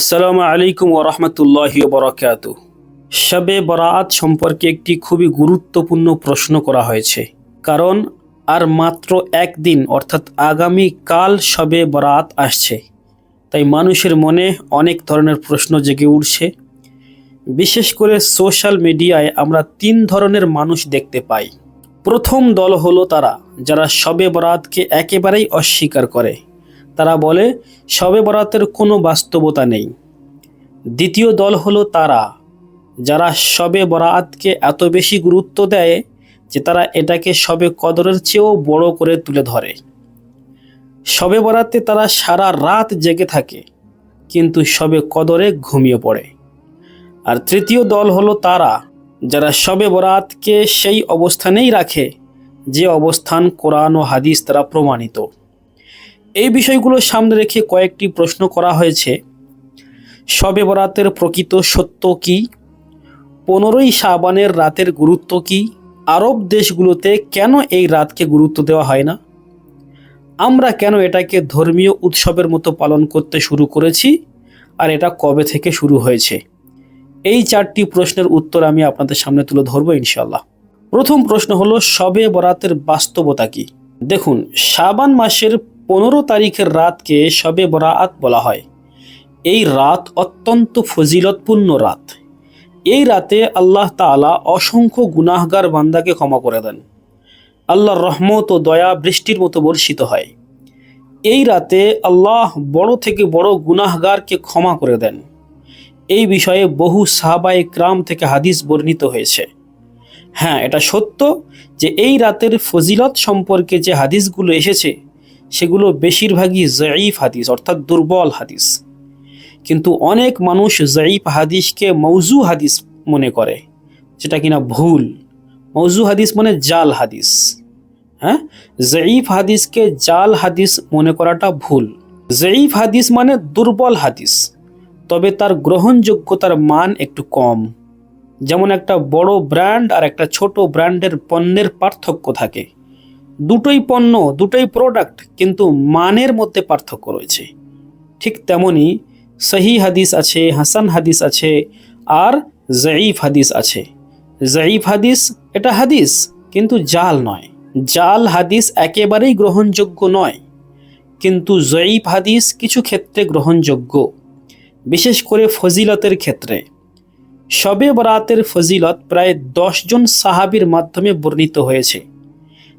আসসালামু আলাইকুম ওয়া রাহমাতুল্লাহি ওয়া বারাকাতুহু। শবে বরাত সম্পর্কে একটি খুবই গুরুত্বপূর্ণ প্রশ্ন করা হয়েছে, কারণ আর মাত্র একদিন অর্থাৎ আগামী কাল শবে বরাত আসছে। তাই মানুষের মনে অনেক ধরনের প্রশ্ন জেগে উঠছে। বিশেষ করে সোশ্যাল মিডিয়ায় আমরা তিন ধরনের মানুষ দেখতে পাই। প্রথম দল হলো তারা যারা শবে বরাতকে একেবারেই অস্বীকার করে। তারা বলে শবে বরাতের কোনো বাস্তবতা নেই। দ্বিতীয় দল হলো তারা যারা শবে বরাতকে এত বেশি গুরুত্ব দেয় যে তারা এটাকে শবে কদরের চেয়েও বড় করে তুলে ধরে। শবে বরাতে তারা সারা রাত জেগে থাকে, কিন্তু শবে কদরে ঘুমিয়ে পড়ে। আর তৃতীয় দল হলো তারা যারা শবে বরাতকে সেই অবস্থানেই রাখে যে অবস্থান কোরআন ও হাদিস দ্বারা প্রমাণিত। এই বিষয়গুলো সামনে রেখে কয়েকটি প্রশ্ন করা হয়েছে। শবে বরাতের প্রকৃত সত্য কি? 15ই শাবানের রাতের গুরুত্ব কি? আরব দেশগুলোতে কেন এই রাতকে গুরুত্ব দেওয়া হয় না? আমরা কেন এটাকে ধর্মীয় উৎসবের মতো পালন করতে শুরু করেছি, আর এটা কবে থেকে শুরু হয়েছে? এই চারটি প্রশ্নের উত্তর আমি আপনাদের সামনে তুলে ধরবো ইনশাআল্লাহ। প্রথম প্রশ্ন হলো শবে বরাতের বাস্তবতা কি? দেখুন, শাবান মাসের 15 তারিখের রাতকে শবে বরাত বলা হয়। এই রাত অত্যন্ত ফজিলতপূর্ণ রাত। এই রাতে আল্লাহ তাআলা অসংখ্য গুনাহগার বান্দাকে ক্ষমা করে দেন। আল্লাহর রহমত ও দয়া বৃষ্টির মতো বর্ষিত হয়। এই রাতে আল্লাহ বড় থেকে বড় গুনাহগারকে ক্ষমা করে দেন। এই বিষয়ে বহু সাহাবায়ে কিরাম থেকে হাদিস বর্ণিত হয়েছে। হ্যাঁ, এটা সত্য যে এই রাতের ফজিলত সম্পর্কে যে হাদিসগুলো এসেছে সেগুলো বেশিরভাগই জঈফ হাদিস, অর্থাৎ দুর্বল হাদিস। কিন্তু অনেক মানুষ জঈফ হাদিসকে মৌজু হাদিস মনে করে, যেটা কিনা ভুল। মৌজু হাদিস মানে জাল হাদিস। হ্যাঁ, জঈফ হাদিসকে জাল হাদিস মনে করাটা ভুল। জঈফ হাদিস মানে দুর্বল হাদিস, তবে তার গ্রহণযোগ্যতার মান একটু কম। যেমন একটা বড় ব্র্যান্ড আর একটা ছোট ব্র্যান্ডের পণ্যের পার্থক্য থাকে। দুটোই পণ্য, দুটোই প্রোডাক্ট, কিন্তু মানের মধ্যে পার্থক্য রয়েছে। ঠিক তেমনি সহি হাদিস আছে, হাসান হাদিস আছে, আর জঈফ হাদিস আছে। জঈফ হাদিস এটা হাদিস, কিন্তু জাল নয়। জাল হাদিস একেবারেই গ্রহণযোগ্য নয়, কিন্তু জঈফ হাদিস কিছু ক্ষেত্রে গ্রহণযোগ্য, বিশেষ করে ফজিলতের ক্ষেত্রে। শবে বরাতের ফজিলত প্রায় 10 জন সাহাবীর মাধ্যমে বর্ণিত হয়েছে।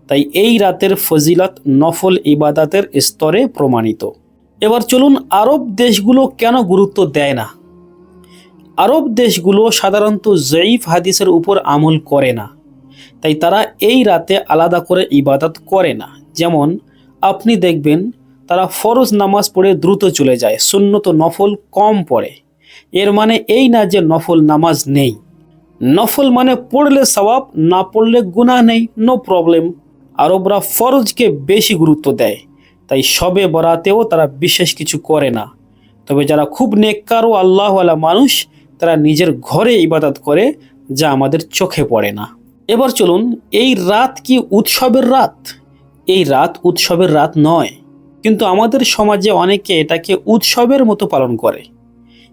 তাই এই রাতের ফজিলত নফল ইবাদাতের স্তরে প্রমাণিত। এবার চলুন, আরব দেশগুলো কেন গুরুত্ব দেয় না? আরব দেশগুলো সাধারণত জঈফ হাদিসের উপর আমল করে না, তাই তারা এই রাতে আলাদা করে ইবাদত করে না। যেমন আপনি দেখবেন তারা ফরজ নামাজ পড়ে দ্রুত চলে যায়, সুন্নত নফল কম পড়ে। এর মানে এই না যে নফল নামাজ নেই। নফল মানে পড়লে সওয়াব, না পড়লে গুনাহ নেই, নো প্রবলেম। আরবরা ফরজকে বেশি গুরুত্ব দেয়, তাই শবে বরাতেও তারা বিশেষ কিছু করে না। তবে যারা খুব নেককার ও আল্লাহওয়ালা মানুষ, তারা নিজের ঘরে ইবাদত করে, যা আমাদের চোখে পড়ে না। এবার চলুন, এই রাত কি উৎসবের রাত? এই রাত উৎসবের রাত নয়, কিন্তু আমাদের সমাজে অনেকে এটাকে উৎসবের মতো পালন করে।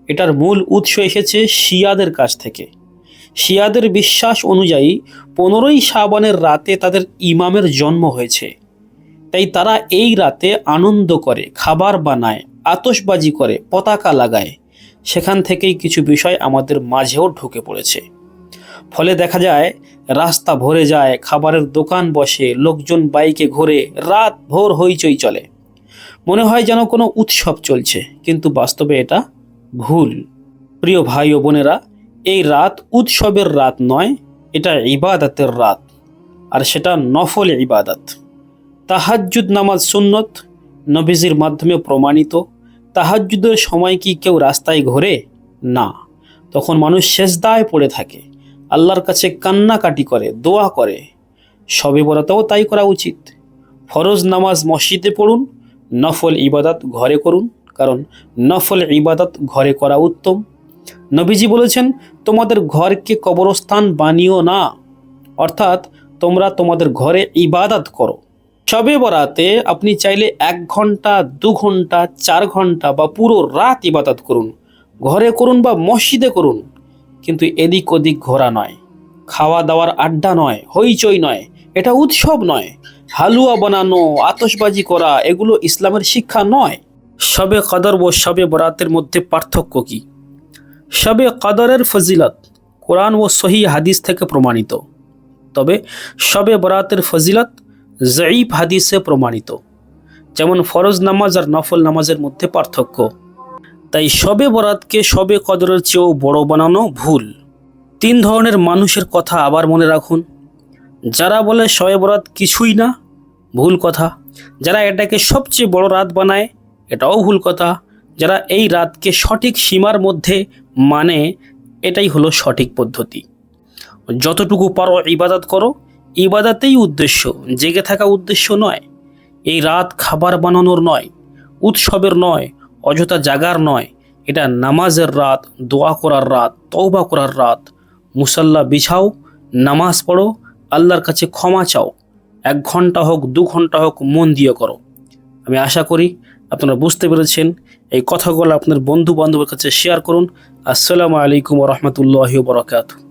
এটার মূল উৎস এসেছে শিয়াদের কাছ থেকে। শিয়াদের বিশ্বাস অনুযায়ী 15ই শাবানের রাতে তাদের ইমামের জন্ম হয়েছে। তাই তারা এই রাতে আনন্দ করে, খাবার বানায়, আতশবাজি করে, পতাকা লাগায়। সেখান থেকেই কিছু বিষয় আমাদের মাঝেও ঢুকে পড়েছে। ফলে দেখা যায় রাস্তা ভরে যায়, খাবারের দোকান বসে, লোকজন বাইকে ঘোরে, রাত ভোর হইচই চলে। মনে হয় যেন কোনো উৎসব চলছে, কিন্তু বাস্তবে এটা ভুল। প্রিয় ভাই ও বোনেরা, এই রাত উৎসবের রাত নয়, এটা ইবাদতের রাত, আর সেটা নফল ইবাদত। তাহাজ্জুদ নামাজ সুন্নত, নবীজির মাধ্যমে প্রমাণিত। তাহাজ্জুদের সময় কি কেউ রাস্তায় ঘোরে? না, তখন মানুষ সেজদায় পড়ে থাকে, আল্লাহর কাছে কান্নাকাটি করে, দোয়া করে। শবে বরাতেও তাই করা উচিত। ফরজ নামাজ মসজিদে পড়ুন, নফল ইবাদত ঘরে করুন, কারণ নফল ইবাদত ঘরে করা উত্তম। নবীজি বলেছেন, তোমাদের ঘরকে কবরস্থান বানিও না, অর্থাৎ তোমরা তোমাদের ঘরে ইবাদত করো। শবে বরাতে আপনি চাইলে 1 ঘন্টা, 2 ঘন্টা, 4 ঘন্টা বা পুরো রাত ইবাদত করুন, ঘরে করুন বা মসজিদে করুন, কিন্তু এদিক ওদিক ঘোরা নয়, খাওয়া দাওয়ার আড্ডা নয়, হইচই নয়, এটা উৎসব নয়, হালুয়া বানানো, আতশবাজি করা, এগুলো ইসলামের শিক্ষা নয়। শবে কদর ও শবে বরাতের মধ্যে পার্থক্য কি? শবে কদরের ফজিলত কোরআন ও সহি হাদিস থেকে প্রমাণিত, তবে শবে বরাতের ফজিলত জঈফ হাদিসে প্রমাণিত। যেমন ফরজ নামাজ আর নফল নামাজের মধ্যে পার্থক্য। তাই শবে বরাতকে শবে কদরের চেয়েও বড় বানানো ভুল। 3 ধরনের মানুষের কথা আবার মনে রাখুন। যারা বলে শবে বরাত কিছুই না, ভুল কথা। যারা এটাকে সবচেয়ে বড় রাত বানায়, এটাও ভুল কথা। যারা এই রাতকে সঠিক সীমার মধ্যে মানে, এটাই হলো সঠিক পদ্ধতি। যতটুকু পারো ইবাদত করো, ইবাদতেই উদ্দেশ্য, জেগে থাকা উদ্দেশ্য নয়। এই রাত খাবার বানানোর নয়, উৎসবের নয়, অযথা জাগার নয়। এটা নামাজের রাত, দোয়া করার রাত, তওবা করার রাত। মুসাল্লা বিছাও, নামাজ পড়ো, আল্লাহর কাছে ক্ষমা চাও। 1 ঘন্টা হোক, 2 ঘন্টা হোক, মন দিয়ে করো। আমি আশা করি আপনারা বুঝতে পেরেছেন। এই কথাগুলো আপনার বন্ধু বান্ধবের কাছে শেয়ার করুন। আসসালামু আলাইকুম ওয়া রাহমাতুল্লাহি ওয়া বারাকাতুহু।